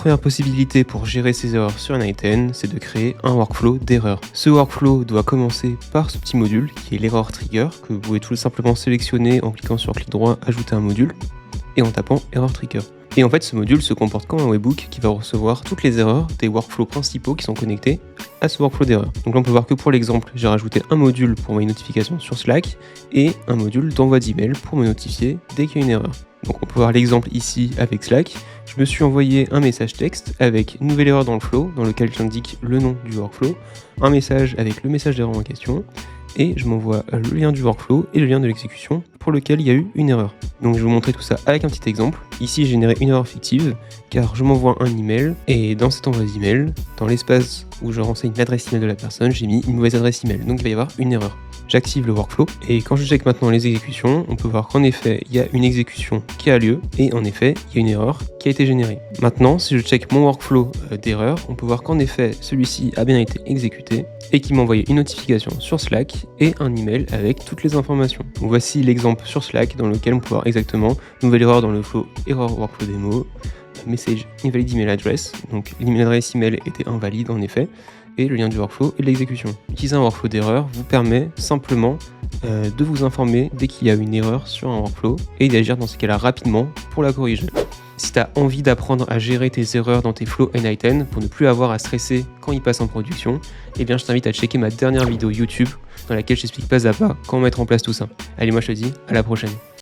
première possibilité pour gérer ces erreurs sur n8n, c'est de créer un workflow d'erreurs. Ce workflow doit commencer par ce petit module qui est l'error trigger, que vous pouvez tout simplement sélectionner en cliquant sur clic droit, ajouter un module, et en tapant error trigger. Et en fait, ce module se comporte comme un webhook qui va recevoir toutes les erreurs des workflows principaux qui sont connectés à ce workflow d'erreurs. Donc là, on peut voir que pour l'exemple, j'ai rajouté un module pour envoyer une notification sur Slack et un module d'envoi d'email pour me notifier dès qu'il y a une erreur. Donc on peut voir l'exemple ici avec Slack. Je me suis envoyé un message texte avec une nouvelle erreur dans le flow, dans lequel j'indique le nom du workflow, un message avec le message d'erreur en question, et je m'envoie le lien du workflow et le lien de l'exécution pour lequel il y a eu une erreur. Donc je vais vous montrer tout ça avec un petit exemple. Ici j'ai généré une erreur fictive car je m'envoie un email et dans cet envoi d'email, dans l'espace où je renseigne l'adresse email de la personne, j'ai mis une mauvaise adresse email. Donc il va y avoir une erreur. J'active le workflow et quand je check maintenant les exécutions, on peut voir qu'en effet il y a une exécution qui a lieu et en effet il y a une erreur qui a été générée. Maintenant si je check mon workflow d'erreur, on peut voir qu'en effet celui-ci a bien été exécuté et qui m'a envoyé une notification sur Slack et un email avec toutes les informations. Donc voici l'exemple sur Slack dans lequel on peut voir exactement nouvelle erreur dans le flow error workflow demo, message invalid email address, donc l'adresse email était invalide en effet, et le lien du workflow et de l'exécution. Utiliser un workflow d'erreur vous permet simplement de vous informer dès qu'il y a une erreur sur un workflow et d'agir dans ce cas-là rapidement pour la corriger. Si tu as envie d'apprendre à gérer tes erreurs dans tes flows n8n pour ne plus avoir à stresser quand ils passent en production, eh bien je t'invite à checker ma dernière vidéo YouTube dans laquelle je t'explique pas à pas comment mettre en place tout ça. Allez, moi je te dis à la prochaine.